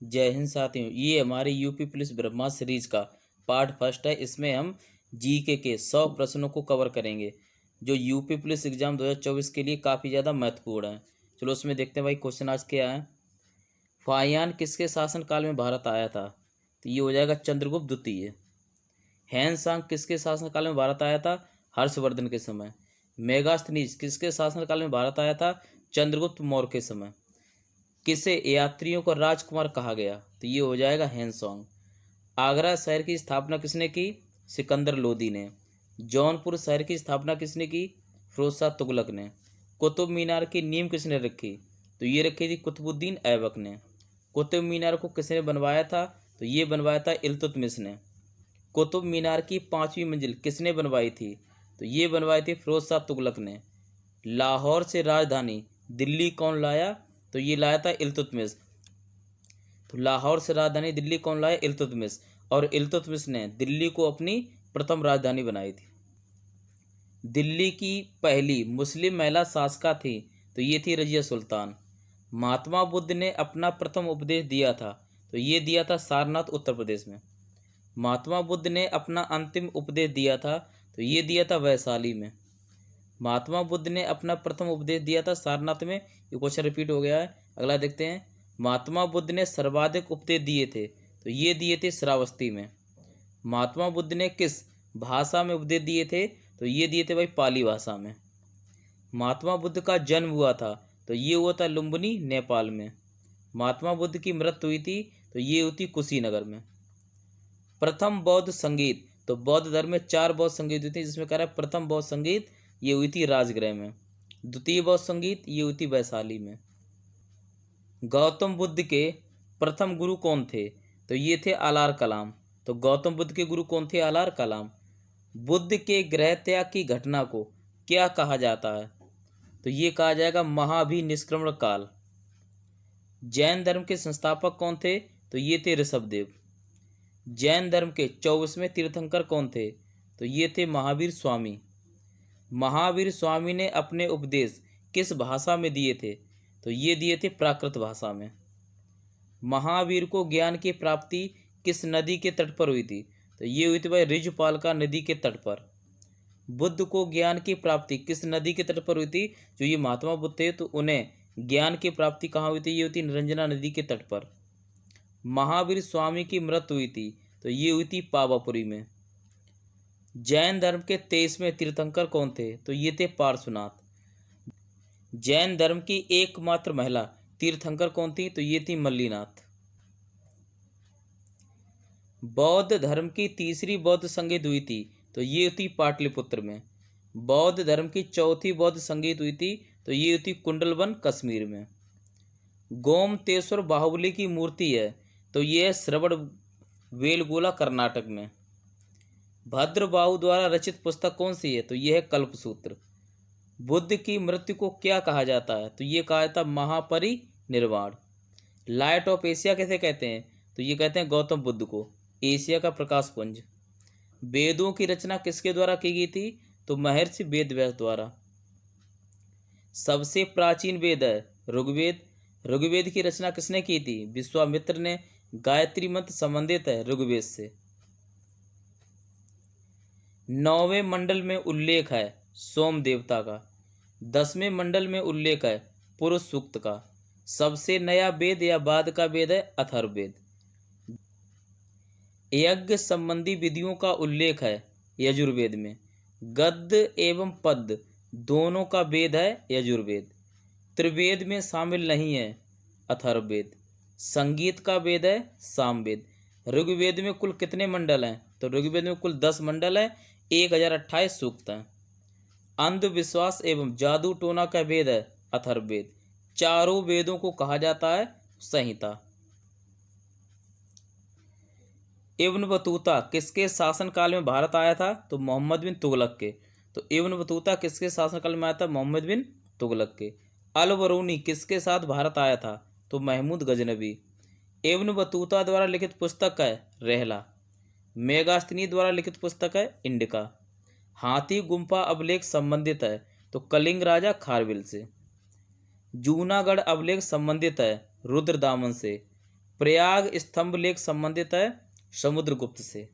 जय हिंद साथियों, ये हमारे यूपी पुलिस ब्रह्मा सीरीज का पार्ट फर्स्ट है। इसमें हम जीके के 100 प्रश्नों को कवर करेंगे जो यूपी पुलिस एग्जाम 2024 के लिए काफ़ी ज़्यादा महत्वपूर्ण है। चलो उसमें देखते हैं भाई क्वेश्चन आज क्या है। फाहियान किसके शासनकाल में भारत आया था? तो ये हो जाएगा चंद्रगुप्त द्वितीय। हैनसांग किसके शासनकाल में भारत आया था? हर्षवर्धन के समय। मेगास्थनीज किसके शासनकाल में भारत आया था? चंद्रगुप्त मौर्य के समय। किसे यात्रियों को राजकुमार कहा गया? तो ये हो जाएगा हैनसोंग। आगरा शहर की स्थापना किसने की? सिकंदर लोदी ने। जौनपुर शहर की स्थापना किसने की? फिरोज शाह तुगलक ने। कुतुब मीनार की नींव किसने रखी? तो ये रखी थी कुतुबुद्दीन ऐबक ने। कुतुब मीनार को किसने बनवाया था? तो ये बनवाया था इल्तुतमिश ने। कुतुब मीनार की 5वीं मंजिल किसने बनवाई थी? तो ये बनवाई थी फिरोज शाह तुगलक ने। लाहौर से राजधानी दिल्ली कौन लाया? तो ये लाया था इल्तुतमिश। तो लाहौर से राजधानी दिल्ली कौन लाया? इल्तुतमिश। और इल्तुतमिश ने दिल्ली को अपनी प्रथम राजधानी बनाई थी। दिल्ली की पहली मुस्लिम महिला शासका थी, तो ये थी रजिया सुल्तान। महात्मा बुद्ध ने अपना प्रथम उपदेश दिया था, तो ये दिया था सारनाथ उत्तर प्रदेश में। महात्मा बुद्ध ने अपना अंतिम उपदेश दिया था, तो ये दिया था वैशाली में। महात्मा बुद्ध ने अपना प्रथम उपदेश दिया था सारनाथ में। ये क्वेश्चन रिपीट हो गया है। अगला देखते हैं। महात्मा बुद्ध ने सर्वाधिक उपदेश दिए थे, तो ये दिए थे श्रावस्ती में। महात्मा बुद्ध ने किस भाषा में उपदेश दिए थे? तो ये दिए थे भाई पाली भाषा में। महात्मा बुद्ध का जन्म हुआ था, तो ये हुआ था लुम्बिनी नेपाल में। महात्मा बुद्ध की मृत्यु हुई थी, तो ये हुई थी कुशीनगर में। प्रथम बौद्ध संगीत, तो बौद्ध धर्म में 4 बौद्ध संगीत हुई थी, जिसमें कह रहा है प्रथम बौद्ध संगीत ये हुई थी राजगृह में। द्वितीय बौद्ध संगीत ये हुई थी वैशाली में। गौतम बुद्ध के प्रथम गुरु कौन थे? तो ये थे आलार कलाम। तो गौतम बुद्ध के गुरु कौन थे? आलार कलाम। बुद्ध के गृह त्याग की घटना को क्या कहा जाता है? तो ये कहा जाएगा महाभिनिष्क्रमण काल। जैन धर्म के संस्थापक कौन थे? तो ये थे ऋषभदेव। जैन धर्म के 24वें तीर्थंकर कौन थे? तो ये थे महावीर स्वामी। महावीर स्वामी ने अपने उपदेश किस भाषा में दिए थे? तो ये दिए थे प्राकृत भाषा में। महावीर को ज्ञान की प्राप्ति किस नदी के तट पर हुई थी? तो ये हुई थी भाई ऋजुपालका नदी के तट पर। बुद्ध को ज्ञान की प्राप्ति किस नदी के तट पर हुई थी? जो ये महात्मा बुद्ध थे, तो उन्हें ज्ञान की प्राप्ति कहाँ हुई थी? ये हुई थी निरंजना नदी के तट पर। महावीर स्वामी की मृत्यु हुई थी, तो ये हुई थी पावापुरी में। जैन धर्म के 23वें तीर्थंकर कौन थे? तो ये थे पार्श्वनाथ। जैन धर्म की एकमात्र महिला तीर्थंकर कौन थी? तो ये थी मल्लीनाथ। बौद्ध धर्म की तीसरी बौद्ध संगीत हुई थी, तो ये थी पाटलिपुत्र में। बौद्ध धर्म की चौथी बौद्ध संगीत हुई थी, तो ये थी कुंडलवन कश्मीर में। गोमतेश्वर बाहुबली की मूर्ति है, तो ये है श्रवण वेलगोला कर्नाटक में। भद्रबाहु द्वारा रचित पुस्तक कौन सी है? तो यह है कल्पसूत्र। बुद्ध की मृत्यु को क्या कहा जाता है? तो ये कहा जाता है महापरिनिर्वाण। लाइट ऑफ एशिया कैसे कहते हैं? तो ये कहते हैं गौतम बुद्ध को, एशिया का प्रकाश पुंज। वेदों की रचना किसके द्वारा की गई थी? तो महर्षि वेदव्यास द्वारा। सबसे प्राचीन वेद है ऋग्वेद। ऋग्वेद की रचना किसने की थी? विश्वामित्र ने। गायत्री मंत्र संबंधित है ऋग्वेद से। 9वें मंडल में उल्लेख है सोम देवता का। 10वें मंडल में उल्लेख है पुरुष सूक्त का। सबसे नया वेद या बाद का वेद है अथर्ववेद। यज्ञ संबंधी विधियों का उल्लेख है यजुर्वेद में। गद्य एवं पद्य दोनों का वेद है यजुर्वेद। त्रिवेद में शामिल नहीं है अथर्ववेद। संगीत का वेद है सामवेद। ऋग्वेद में कुल कितने मंडल हैं? तो ऋग्वेद में कुल 10 मंडल हैं, 1028 सूक्त हैं। अंधविश्वास एवं जादू टोना का वेद है अथर्ववेद। चारों वेदों को कहा जाता है संहिता। इब्न बतूता किसके शासनकाल में भारत आया था? तो मोहम्मद बिन तुगलक के। तो इब्न बतूता किसके शासनकाल में आया था? मोहम्मद बिन तुगलक के। अल बरूनी किसके साथ भारत आया था? तो महमूद गजनबी। इब्न बतूता द्वारा लिखित पुस्तक है रहला। मेगास्थनी द्वारा लिखित पुस्तक है इंडिका। हाथी गुम्फा अभिलेख संबंधित है तो कलिंग राजा खारविल से। जूनागढ़ अभिलेख संबंधित है रुद्रदामन से। प्रयाग स्तंभ लेख संबंधित है समुद्रगुप्त से।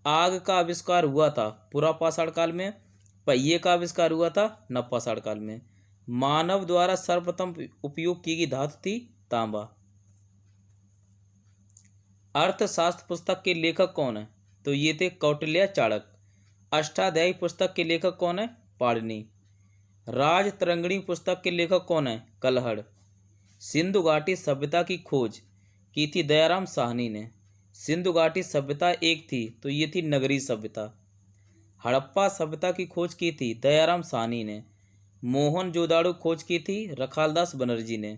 आग का आविष्कार हुआ था पुरापाषाण काल में। पहिए का आविष्कार हुआ था नवपाषाण काल में। मानव द्वारा सर्वप्रथम उपयोग की गई धातु थी तांबा। अर्थशास्त्र पुस्तक के लेखक कौन है? तो ये थे कौटिल्य चाणक्य। अष्टाध्यायी पुस्तक के लेखक कौन है? पाणिनि। राजतरंगिणी पुस्तक के लेखक कौन है? कलहड़। सिंधु घाटी सभ्यता की खोज की थी दयाराम साहनी ने। सिंधु घाटी सभ्यता एक थी तो ये थी नगरी सभ्यता। हड़प्पा सभ्यता की खोज की थी दयाराम साहनी ने। मोहनजोदाड़ो खोज की थी रखालदास बनर्जी ने।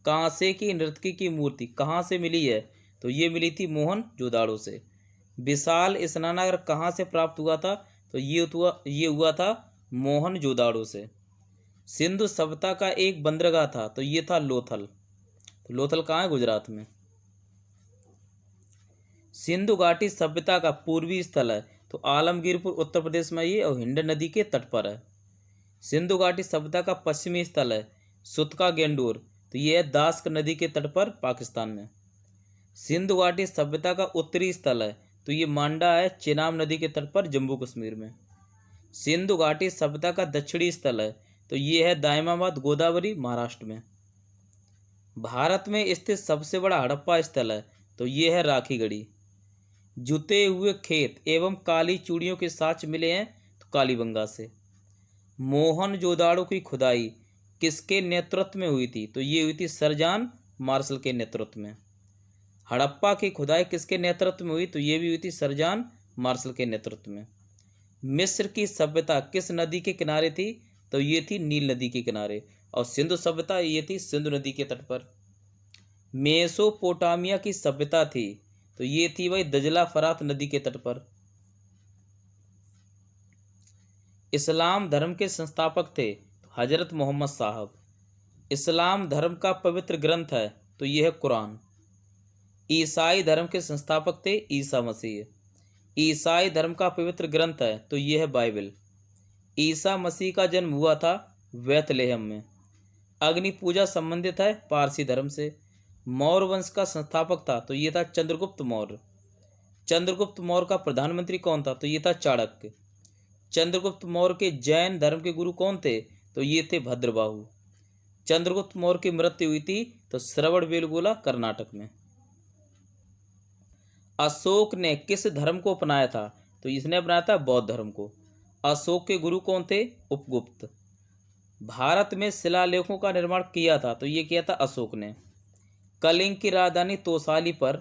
कांसे की नर्तकी की मूर्ति कहाँ से मिली है? तो ये मिली थी मोहनजोदाड़ो से। विशाल स्नानागार कहाँ से प्राप्त हुआ था? तो ये हुआ था मोहनजोदाड़ो से। सिंधु सभ्यता का एक बंदरगाह था तो ये था लोथल। तो लोथल कहाँ है? गुजरात में। सिंधु घाटी सभ्यता का पूर्वी स्थल है तो आलमगीरपुर उत्तर प्रदेश में ये और हिंड नदी के तट पर है। सिंधु घाटी सभ्यता का पश्चिमी स्थल है सुतका गेंडोर तो ये है दास्क नदी के तट पर पाकिस्तान में। सिंधु घाटी सभ्यता का उत्तरी स्थल है तो ये मांडा है चेनाब नदी के तट पर जम्मू कश्मीर में। सिंधु घाटी सभ्यता का दक्षिणी स्थल है तो ये है दायमाबाद गोदावरी महाराष्ट्र में। भारत में स्थित सबसे बड़ा हड़प्पा स्थल है तो ये है राखीगढ़ी। जुते हुए खेत एवं काली चूड़ियों के साक्ष्य मिले हैं तो कालीबंगा से। मोहनजोदाड़ो की खुदाई किसके नेतृत्व में हुई थी? तो ये हुई थी सर जॉन मार्शल के नेतृत्व में। हड़प्पा की खुदाई किसके नेतृत्व में हुई? तो ये भी हुई थी सर जॉन मार्शल के नेतृत्व में। मिस्र की सभ्यता किस नदी के किनारे थी? तो ये थी नील नदी के किनारे। और सिंधु सभ्यता ये थी सिंधु नदी के तट पर। मेसोपोटामिया की सभ्यता थी तो ये थी वही दजला फरात नदी के तट पर। इस्लाम धर्म के संस्थापक थे तो हजरत मोहम्मद साहब। इस्लाम धर्म का पवित्र ग्रंथ है तो यह है कुरान। ईसाई धर्म के संस्थापक थे ईसा मसीह। ईसाई धर्म का पवित्र ग्रंथ है तो यह है बाइबल। ईसा मसीह का जन्म हुआ था बैतलहम में। अग्नि पूजा संबंधित है पारसी धर्म से। मौर्य वंश का संस्थापक था तो ये था चंद्रगुप्त मौर्य। चंद्रगुप्त मौर्य का प्रधानमंत्री कौन था? तो ये था चाणक्य। चंद्रगुप्त मौर्य के जैन धर्म के गुरु कौन थे? तो ये थे भद्रबाहु। चंद्रगुप्त मौर्य की मृत्यु हुई थी तो श्रवणबेलगोला कर्नाटक में। अशोक ने किस धर्म को अपनाया था? तो इसने अपनाया था बौद्ध धर्म को। अशोक के गुरु कौन थे? उपगुप्त। भारत में शिलालेखों का निर्माण किया था तो ये किया था अशोक ने। कलिंग की राजधानी तोसाली पर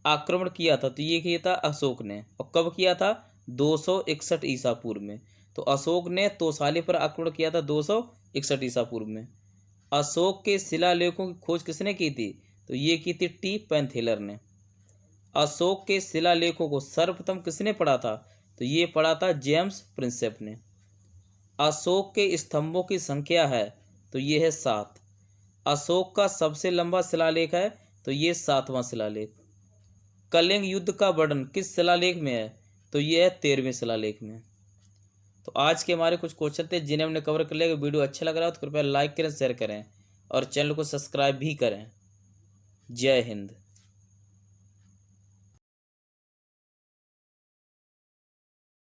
आक्रमण किया था तो ये किया था अशोक ने। और कब किया था? 261 ईसा पूर्व में। तो अशोक ने तोसाली पर आक्रमण किया था 261 ईसा पूर्व में। अशोक के शिलालेखों की खोज किसने की थी? तो ये की थी टी पैंथेलर ने। अशोक के शिलालेखों को सर्वप्रथम किसने पढ़ा था? तो ये पढ़ा था जेम्स प्रिंसेप ने। अशोक के स्तंभों की संख्या है तो ये है 7। अशोक का सबसे लंबा शिलालेख है तो ये 7वां शिलालेख। कलिंग युद्ध का वर्णन किस शिलालेख में है? तो ये है 13वें शिलालेख में। तो आज के हमारे कुछ क्वेश्चन थे जिन्हें हमने कवर कर लिया। वीडियो अच्छा लग रहा हो तो कृपया लाइक करें, शेयर करें और चैनल को सब्सक्राइब भी करें। जय हिंद।